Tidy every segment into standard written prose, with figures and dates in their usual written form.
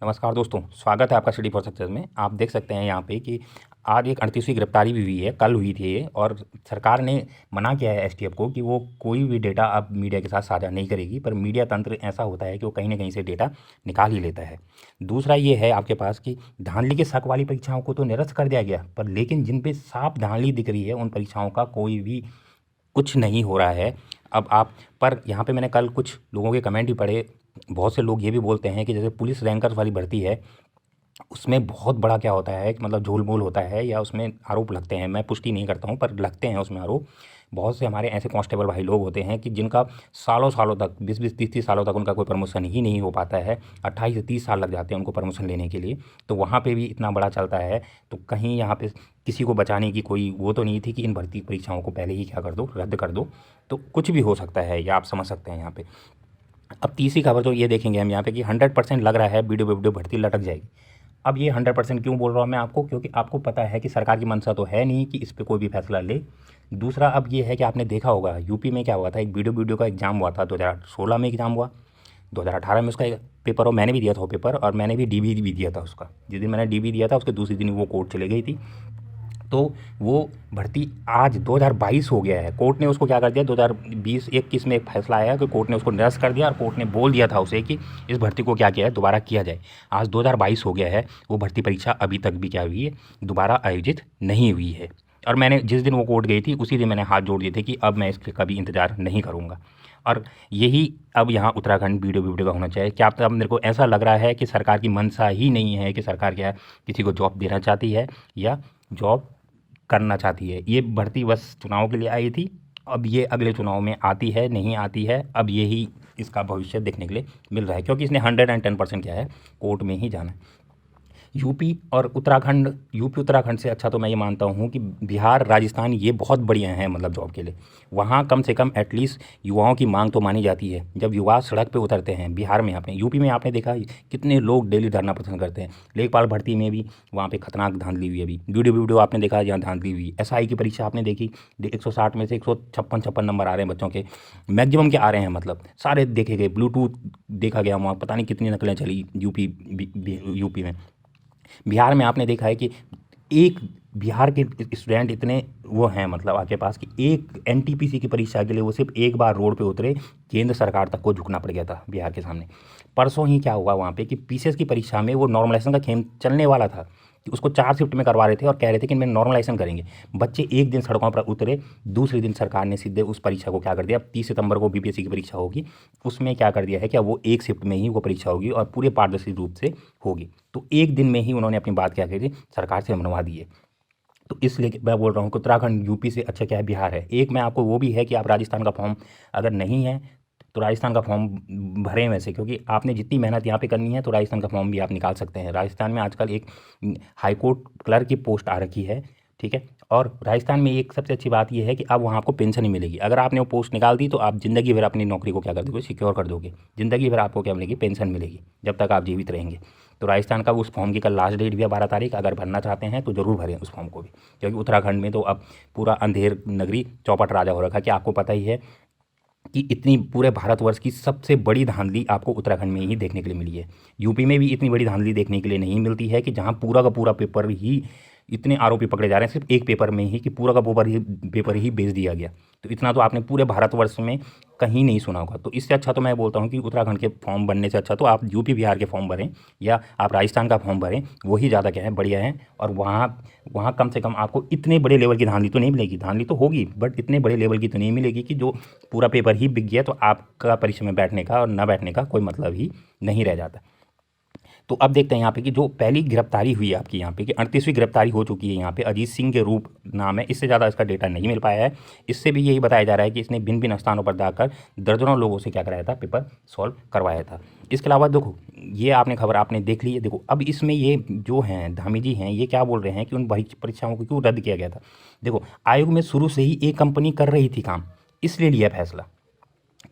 नमस्कार दोस्तों, स्वागत है आपका स्टडी फॉर सक्सेस में। आप देख सकते हैं यहाँ पे कि आज एक 38वीं गिरफ्तारी भी हुई है, कल हुई थी ये। और सरकार ने मना किया है एसटीएफ को कि वो कोई भी डेटा अब मीडिया के साथ साझा नहीं करेगी। पर मीडिया तंत्र ऐसा होता है कि वो कहीं ना कहीं से डेटा निकाल ही लेता है। दूसरा ये है आपके पास कि धांधली के शक वाली परीक्षाओं को तो निरस्त कर दिया गया, पर लेकिन जिन पे साफ धांधली दिख रही है उन परीक्षाओं का कोई भी कुछ नहीं हो रहा है। अब आप पर यहाँ पे मैंने कल कुछ लोगों के कमेंट भी पढ़े। बहुत से लोग ये भी बोलते हैं कि जैसे पुलिस रैंकर्स वाली भर्ती है, उसमें बहुत बड़ा क्या होता है कि मतलब झोल-मोल होता है या उसमें आरोप लगते हैं। मैं पुष्टि नहीं करता हूँ, पर लगते हैं उसमें आरोप। बहुत से हमारे ऐसे कांस्टेबल भाई लोग होते हैं कि जिनका सालों-सालों तक 20-20, 30-30 सालों तक उनका कोई प्रमोशन ही नहीं हो पाता है। 28 से 30 साल लग जाते हैं उनको प्रमोशन लेने के लिए। तो वहाँ पे भी इतना बड़ा चलता है। तो कहीं यहाँ पे किसी को बचाने की कोई वो तो नहीं थी कि इन भर्ती परीक्षाओं को पहले ही क्या कर दो, रद्द कर दो। तो कुछ भी हो सकता है, या आप समझ सकते हैं यहाँ पे। अब तीसरी खबर तो ये देखेंगे हम यहाँ पे कि 100% लग रहा है वीडियो भर्ती लटक जाएगी। अब ये 100% क्यों बोल रहा हूँ मैं आपको, क्योंकि आपको पता है कि सरकार की मंशा तो है नहीं कि इस पे कोई भी फैसला ले। दूसरा अब ये है कि आपने देखा होगा यूपी में क्या हुआ था, एक वीडियो का एग्ज़ाम हुआ था। 2016 में एग्ज़ाम हुआ, 2018 में उसका एक पेपर, और मैंने भी दिया था वो पेपर, और मैंने भी डीबी भी दिया था उसका। जिस दिन मैंने डीबी दिया था उसके दूसरे दिन वो कोर्ट चले गई थी। तो वो भर्ती आज 2022 हो गया है। कोर्ट ने उसको क्या कर दिया, 2020-21 में एक फैसला आया कि कोर्ट ने उसको निरस्त कर दिया, और कोर्ट ने बोल दिया था उसे कि इस भर्ती को क्या किया है, दोबारा किया जाए। आज 2022 हो गया है, वो भर्ती परीक्षा अभी तक भी क्या हुई है, दोबारा आयोजित नहीं हुई है। और मैंने जिस दिन वो कोर्ट गई थी उसी दिन मैंने हाथ जोड़ दिए थे कि अब मैं इसके कभी इंतज़ार नहीं करूँगा। और यही अब यहाँ उत्तराखंड वीडियो का होना चाहिए। क्या अब मेरे को ऐसा लग रहा है कि सरकार की मंशा ही नहीं है कि सरकार क्या किसी को जॉब देना चाहती है या जॉब करना चाहती है। ये भर्ती बस चुनाव के लिए आई थी। अब ये अगले चुनाव में आती है नहीं आती है, अब यही इसका भविष्य देखने के लिए मिल रहा है, क्योंकि इसने 110% क्या है, कोर्ट में ही जाना है। यूपी उत्तराखंड से अच्छा तो मैं ये मानता हूँ कि बिहार राजस्थान ये बहुत बढ़िया हैं, मतलब जॉब के लिए। वहाँ कम से कम एटलीस्ट युवाओं की मांग तो मानी जाती है। जब युवा सड़क पे उतरते हैं बिहार में, आपने यूपी में आपने देखा कितने लोग डेली धरना प्रदर्शन करते हैं। लेखपाल भर्ती में भी वहाँ पे खतरनाक धांधली हुई। अभी वीडियो आपने देखा जहाँ धांधली हुई। एसआई की परीक्षा आपने देखी, 160 में से 156 नंबर आ रहे हैं बच्चों के, मैक्सिमम के आ रहे हैं, मतलब सारे देखे गए। ब्लूटूथ देखा गया वहाँ, पता नहीं कितनी नकलें चली यूपी में। बिहार में आपने देखा है कि एक बिहार के स्टूडेंट इतने वो हैं, मतलब आपके पास कि एक एनटीपीसी की परीक्षा के लिए वो सिर्फ एक बार रोड पे उतरे, केंद्र सरकार तक को झुकना पड़ गया था बिहार के सामने। परसों ही क्या हुआ वहाँ पे कि पीसीएस की परीक्षा में वो नॉर्मलाइजेशन का खेम चलने वाला था कि उसको 4 शिफ्ट में करवा रहे थे, और कह रहे थे कि इनमें नॉर्मलाइजेशन करेंगे। बच्चे एक दिन सड़कों पर उतरे, दूसरे दिन सरकार ने सीधे उस परीक्षा को क्या कर दिया, 30 सितंबर को बीपीएससी की परीक्षा होगी, उसमें क्या कर दिया है कि अब वो एक शिफ्ट में ही वो परीक्षा होगी और पूरे पारदर्शी रूप से होगी। तो एक दिन में ही उन्होंने अपनी बात क्या कही थी, सरकार से मनवा दी है। तो इसलिए मैं बोल रहा हूँ कि उत्तराखंड यूपी से अच्छा क्या है, बिहार है। एक मैं आपको वो भी है कि आप राजस्थान का फॉर्म अगर नहीं है तो राजस्थान का फॉर्म भरें वैसे, क्योंकि आपने जितनी मेहनत यहाँ पे करनी है तो राजस्थान का फॉर्म भी आप निकाल सकते हैं। राजस्थान में आजकल एक हाईकोर्ट क्लर्क की पोस्ट आ रखी है, ठीक है। और राजस्थान में एक सबसे अच्छी बात यह है कि अब वहाँ आपको पेंशन ही मिलेगी। अगर आपने वो पोस्ट निकाल दी तो आप ज़िंदगी भर अपनी नौकरी को क्या कर दोगे, सिक्योर कर दोगे। ज़िंदगी भर आपको क्या मिलेगी, पेंशन मिलेगी, जब तक आप जीवित रहेंगे। तो राजस्थान का उस फॉर्म की कल लास्ट डेट भी है 12 तारीख। अगर भरना चाहते हैं तो ज़रूर भरें उस फॉर्म को भी, क्योंकि उत्तराखंड में तो अब पूरा अंधेर नगरी चौपट राजा हो रखा है। कि आपको पता ही है कि इतनी पूरे भारतवर्ष की सबसे बड़ी धांधली आपको उत्तराखंड में ही देखने के लिए मिली है। यूपी में भी इतनी बड़ी धांधली देखने के लिए नहीं मिलती है, कि जहाँ पूरा का पूरा पेपर ही, इतने आरोपी पकड़े जा रहे हैं सिर्फ एक पेपर में ही, कि पूरा का पेपर ही बेच दिया गया। तो इतना तो आपने पूरे भारतवर्ष में कहीं नहीं सुना होगा। तो इससे अच्छा तो मैं बोलता हूँ कि उत्तराखंड के फॉर्म बनने से अच्छा तो आप यूपी बिहार के फॉर्म भरें, या आप राजस्थान का फॉर्म भरें, वही ज़्यादा क्या है, बढ़िया है। और वहाँ वहाँ कम से कम आपको इतने बड़े लेवल की धांधली तो नहीं मिलेगी। धांधली तो होगी बट इतने बड़े लेवल की तो नहीं मिलेगी कि जो पूरा पेपर ही बिक गया तो आपका परीक्षा में बैठने का और ना बैठने का कोई मतलब ही नहीं रह जाता। तो अब देखते हैं यहाँ पे कि जो पहली गिरफ्तारी हुई है आपकी यहाँ पे, कि 38वीं गिरफ्तारी हो चुकी है यहाँ पे। अजीत सिंह के रूप नाम है, इससे ज़्यादा इसका डेटा नहीं मिल पाया है। इससे भी यही बताया जा रहा है कि इसने भिन्न भिन्न स्थानों पर जाकर दर्जनों लोगों से क्या कराया था, पेपर सॉल्व करवाया था। इसके अलावा देखो, ये आपने खबर आपने देख ली है। देखो अब इसमें ये जो हैं धामी जी हैं, ये क्या बोल रहे हैं कि उन परीक्षाओं को क्यों रद्द किया गया था। देखो आयोग में शुरू से ही एक कंपनी कर रही थी काम, इसलिए लिया फैसला।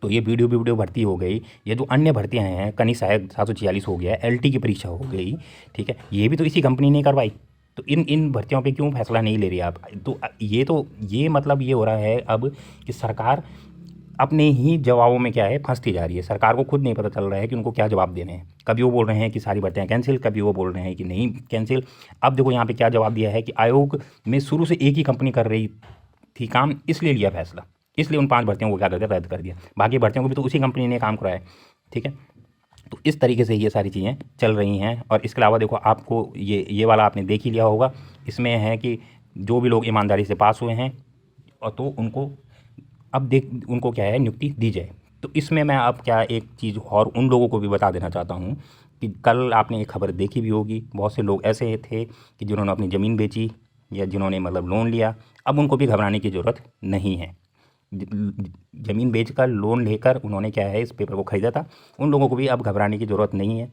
तो ये वीडियो भर्ती हो गई, ये जो अन्य भर्तियां हैं, कनी सहायक 746 हो गया, एलटी की परीक्षा हो गई, ठीक है, ये भी तो इसी कंपनी ने करवाई। तो इन इन भर्तियों पे क्यों फैसला नहीं ले रही आप। तो ये मतलब ये हो रहा है अब कि सरकार अपने ही जवाबों में क्या है फंसती जा रही है। सरकार को खुद नहीं पता चल रहा है कि उनको क्या जवाब देने हैं। कभी वो बोल रहे हैं कि सारी भर्तियाँ कैंसिल, कभी वो बोल रहे हैं कि नहीं कैंसिल। अब देखो यहाँ पे क्या जवाब दिया है कि आयोग में शुरू से एक ही कंपनी कर रही थी काम, इसलिए लिया फैसला, इसलिए उन 5 भर्तियों को क्या कर दिया, रद्द कर दिया। बाकी भर्तियों को भी तो उसी कंपनी ने काम कराया, ठीक है। तो इस तरीके से ये सारी चीज़ें चल रही हैं। और इसके अलावा देखो आपको ये वाला आपने देख ही लिया होगा, इसमें है कि जो भी लोग ईमानदारी से पास हुए हैं और तो उनको अब उनको क्या है नियुक्ति दी जाए। तो इसमें मैं अब क्या एक चीज़ और उन लोगों को भी बता देना चाहता हूँ कि कल आपने एक खबर देखी भी होगी, बहुत से लोग ऐसे थे कि जिन्होंने अपनी ज़मीन बेची या जिन्होंने मतलब लोन लिया, अब उनको भी घबराने की ज़रूरत नहीं है। ज़मीन बेचकर लोन लेकर उन्होंने क्या है इस पेपर को खरीदा था, उन लोगों को भी अब घबराने की ज़रूरत नहीं है।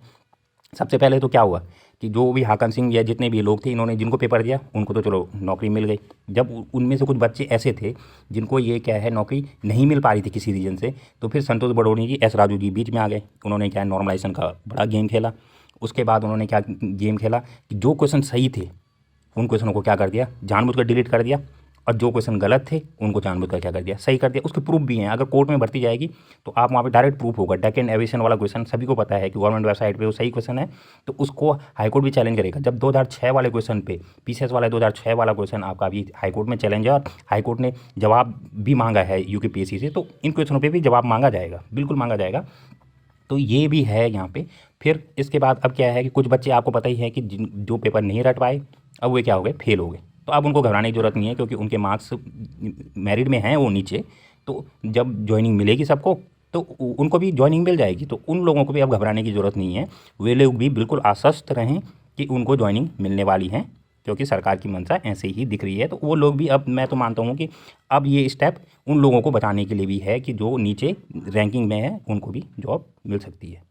सबसे पहले तो क्या हुआ कि जो भी हाकन सिंह या जितने भी लोग थे, इन्होंने जिनको पेपर दिया उनको तो चलो नौकरी मिल गई। जब उनमें से कुछ बच्चे ऐसे थे जिनको ये क्या है नौकरी नहीं मिल पा रही थी किसी रीजन से, तो फिर संतोष बडोनी जी, एस राजू जी बीच में आ गए। उन्होंने क्या है नॉर्मलाइजेशन का बड़ा गेम खेला। उसके बाद उन्होंने क्या गेम खेला कि जो क्वेश्चन सही थे उन क्वेश्चनों को क्या कर दिया, जानबूझकर डिलीट कर दिया, और जो क्वेश्चन गलत थे उनको जानबूझकर क्या कर दिया, सही कर दिया। उसके प्रूफ भी हैं, अगर कोर्ट में भर्ती जाएगी तो आप वहाँ पे डायरेक्ट प्रूफ होगा। डेकन एविएशन वाला क्वेश्चन सभी को पता है कि गवर्नमेंट वेबसाइट पे वो सही क्वेश्चन है, तो उसको हाईकोर्ट भी चैलेंज करेगा। जब 2006 वाले क्वेश्चन पे पीसीएस वाला 2006 वाला क्वेश्चन आपका अभी हाईकोर्ट में चैलेंज है और हाईकोर्ट ने जवाब भी मांगा है यूपीपीएससी से, तो इन क्वेश्चनों पर भी जवाब मांगा जाएगा, बिल्कुल मांगा जाएगा। तो ये भी है यहाँ पे। फिर इसके बाद अब क्या है कि कुछ बच्चे आपको पता ही है कि जो पेपर नहीं रट पाए, अब वे क्या हो गए, फेल हो गए। तो अब उनको घबराने की ज़रूरत नहीं है, क्योंकि उनके मार्क्स मेरिट में हैं वो नीचे। तो जब ज्वाइनिंग मिलेगी सबको तो उनको भी ज्वाइनिंग मिल जाएगी, तो उन लोगों को भी अब घबराने की ज़रूरत नहीं है। वे लोग भी बिल्कुल आश्वस्त रहें कि उनको ज्वाइनिंग मिलने वाली है, क्योंकि सरकार की मंशा ऐसे ही दिख रही है। तो वो लोग भी, अब मैं तो मानता हूँ कि अब ये स्टेप उन लोगों को बताने के लिए भी है कि जो नीचे रैंकिंग में है उनको भी जॉब मिल सकती है।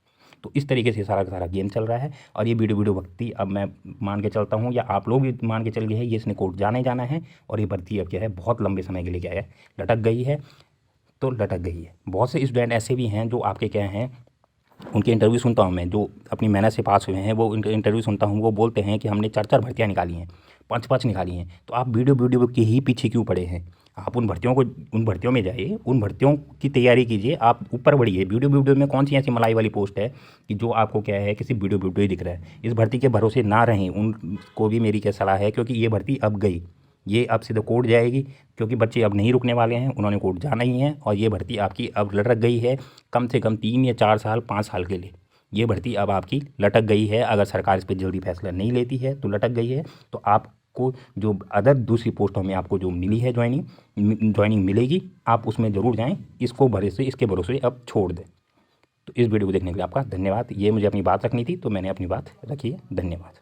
तो इस तरीके से सारा का सारा गेम चल रहा है। और ये वीडियो भक्ति अब मैं मान के चलता हूँ, या आप लोग भी मान के चल गए हैं, ये इसने कोर्ट जाना ही जाना है। और ये भर्ती अब क्या है बहुत लंबे समय के लिए क्या है लटक गई है, तो लटक गई है। बहुत से स्टूडेंट ऐसे भी हैं जो आपके क्या हैं, उनके इंटरव्यू सुनता हूँ मैं, जो अपनी मेहनत से पास हुए हैं, वो इंटरव्यू सुनता हूँ, वो बोलते हैं कि हमने 4 भर्तियाँ निकाली हैं, 5 निकाली हैं। तो आप वीडियो के ही पीछे क्यों पड़े हैं? आप उन भर्तियों में जाइए, उन भर्तियों की तैयारी कीजिए, आप ऊपर बढ़िए। वीडियो में कौन सी ऐसी मलाई वाली पोस्ट है कि जो आपको क्या है किसी वीडियो ही दिख रहा है? इस भर्ती के भरोसे ना रहें, उनको भी मेरी क्या सलाह है, क्योंकि ये भर्ती अब गई, ये अब सीधे कोर्ट जाएगी, क्योंकि बच्चे अब नहीं रुकने वाले हैं, उन्होंने कोर्ट जाना ही है। और ये भर्ती आपकी अब लटक गई है, कम से कम 3 या 4 साल 5 साल के लिए ये भर्ती अब आपकी लटक गई है। अगर सरकार इस पर जल्दी फैसला नहीं लेती है तो लटक गई है। तो आपको जो अदर दूसरी पोस्टों में आपको जो मिली है ज्वाइनिंग मिलेगी, आप उसमें ज़रूर जाएँ। इसके भरोसे अब छोड़ दें। तो इस वीडियो को देखने के लिए आपका धन्यवाद। ये मुझे अपनी बात रखनी थी, तो मैंने अपनी बात रखी है। धन्यवाद।